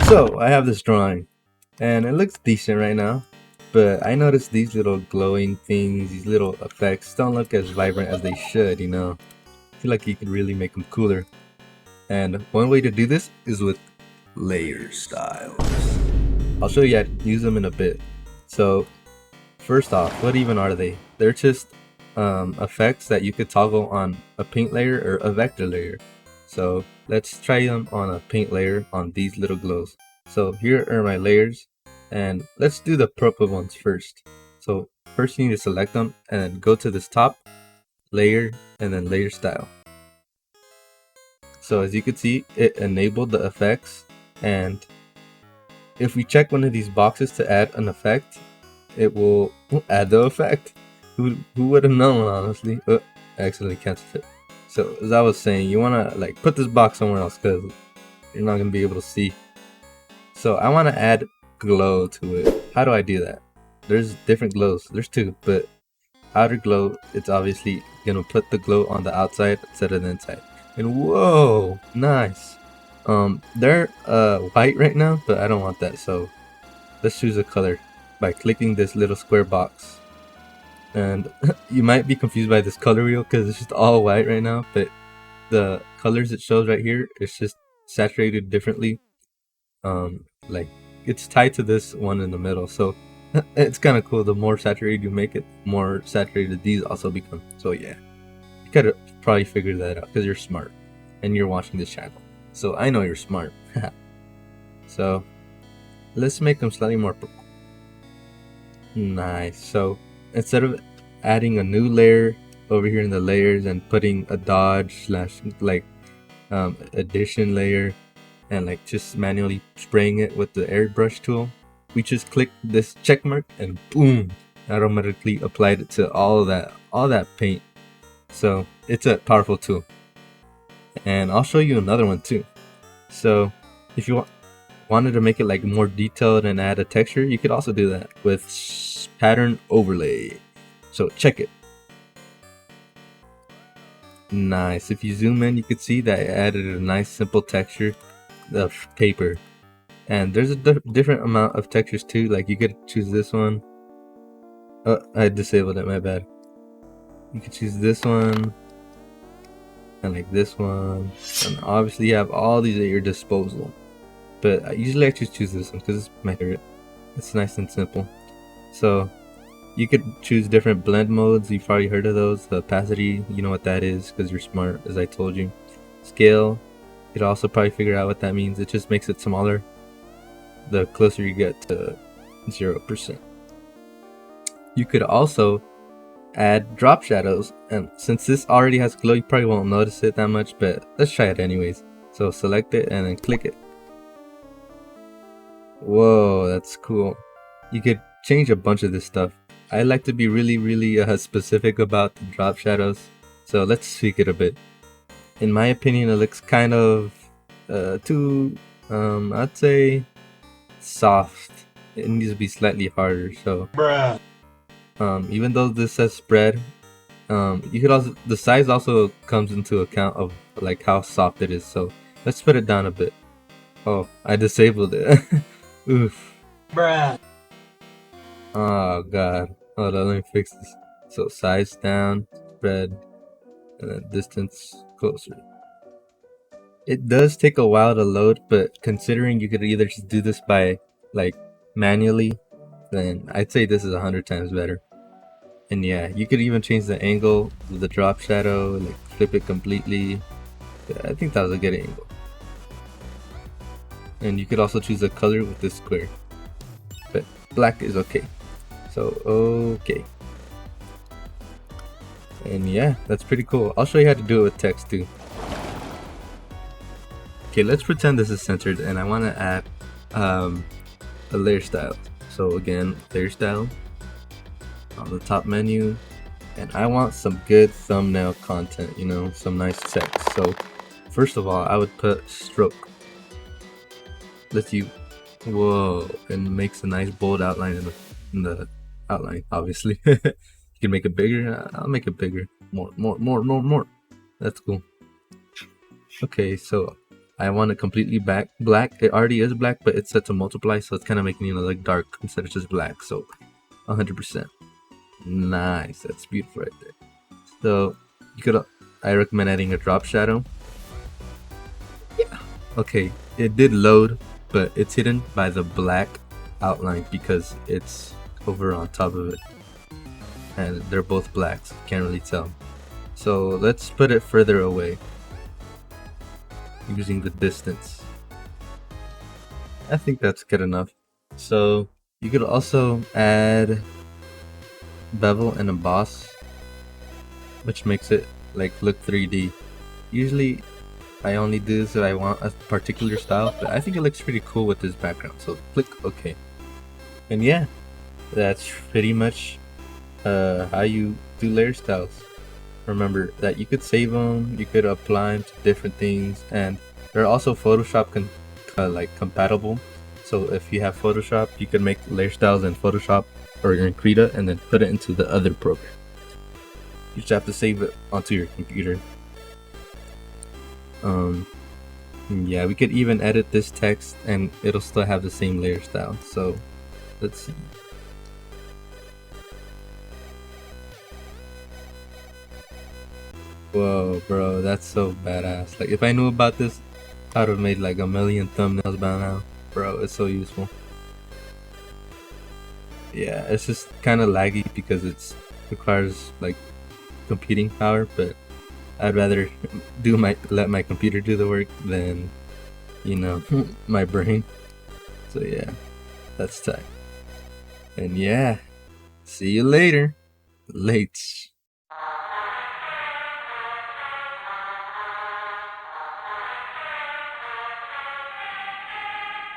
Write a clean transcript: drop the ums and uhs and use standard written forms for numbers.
So I have this drawing and it looks decent right now, but I noticed these little glowing things, these little effects don't look as vibrant as they should, you know. I feel like you could really make them cooler. And one way to do this is with layer styles. I'll show you how to use them in a bit. So first off, what even are they? They're just effects that you could toggle on a paint layer or a vector layer. So let's try them on a paint layer on these little glows. So here are my layers, and let's do the purple ones first. So first you need to select them and then go to this top layer and then layer style. So as you can see, it enabled the effects, and if we check one of these boxes to add an effect, it will add the effect. Who would have known, honestly? I accidentally canceled it. So as I was saying, you want to like put this box somewhere else because you're not going to be able to see. So I want to add glow to it. How do I do that? There's different glows. There's two, but outer glow, it's obviously going to put the glow on the outside instead of the inside. And whoa, nice. They're white right now, but I don't want that. So let's choose a color by clicking this little square box. And you might be confused by this color wheel because it's just all white right now, but the colors it shows right here is just saturated differently. Like it's tied to this one in the middle, so it's kind of cool. The more saturated you make it, the more saturated these also become. So yeah, you gotta probably figure that out because you're smart and you're watching this channel, so I know you're smart. So let's make them slightly more purple. Nice. So instead of adding a new layer over here in the layers and putting a dodge slash like addition layer and like just manually spraying it with the airbrush tool, we just click this check mark and boom, automatically applied it to all that paint. So it's a powerful tool, and I'll show you another one too. So if you wanted to make it like more detailed and add a texture, you could also do that with pattern overlay. So check it. Nice. If you zoom in, you can see that it added a nice simple texture of paper, and there's a different amount of textures too. Like you could choose this one. Oh, I disabled it, my bad. You could choose this one and like this one, and obviously you have all these at your disposal, but usually I just choose this one because it's my favorite. It's nice and simple. So you could choose different blend modes. You've probably heard of those. The opacity, you know what that is because you're smart, as I told you. Scale, you could also probably figure out what that means. It just makes it smaller the closer you get to 0%. You could also add drop shadows, and since this already has glow, you probably won't notice it that much, but let's try it anyways. So select it and then click it. Whoa, that's cool. You could change a bunch of this stuff. I like to be really specific about the drop shadows, so let's tweak it a bit. In my opinion, it looks kind of too I'd say soft. It needs to be slightly harder. So even though this says spread, you could also, the size also comes into account of like how soft it is. So let's put it down a bit. Oh, I disabled it. Oof. Oh god. Hold on, let me fix this. So size down, spread, and then distance closer. It does take a while to load, but considering you could either just do this by like manually, then I'd say this is 100 times better. And yeah, you could even change the angle of the drop shadow, like flip it completely. Yeah, I think that was a good angle. And you could also choose a color with this square, but black is okay. So okay. And yeah, that's pretty cool. I'll show you how to do it with text too. Okay, let's pretend this is centered and I want to add a layer style. So again, layer style on the top menu, and I want some good thumbnail content, you know, some nice text. So first of all, I would put stroke. Lets you, whoa, and makes a nice bold outline in the outline, obviously. You can make it bigger. I'll make it bigger. More. That's cool. Okay, so I want it completely black. It already is black, but it's set to multiply, so it's kind of making it like dark instead of just black. So 100%. Nice. That's beautiful right there. So you could, I recommend adding a drop shadow. Yeah. Okay, it did load, but it's hidden by the black outline because it's over on top of it, and they're both blacks. Can't really tell. So let's put it further away using the distance. I think that's good enough. So you could also add bevel and emboss, which makes it like look 3D. Usually I only do this if I want a particular style, but I think it looks pretty cool with this background. So click OK. And yeah, that's pretty much how you do layer styles. Remember that you could save them, you could apply them to different things, and they're also Photoshop like compatible. So if you have Photoshop, you can make layer styles in Photoshop or in Krita and then put it into the other program. You just have to save it onto your computer. Yeah, we could even edit this text and it'll still have the same layer style. So let's see. Whoa, bro, that's so badass. Like, if I knew about this, I would have made like a million thumbnails by now. Bro, it's so useful. Yeah, it's just kind of laggy because it requires like computing power, but I'd rather let my computer do the work than, my brain. So yeah, that's tight. And yeah, see you later. Late.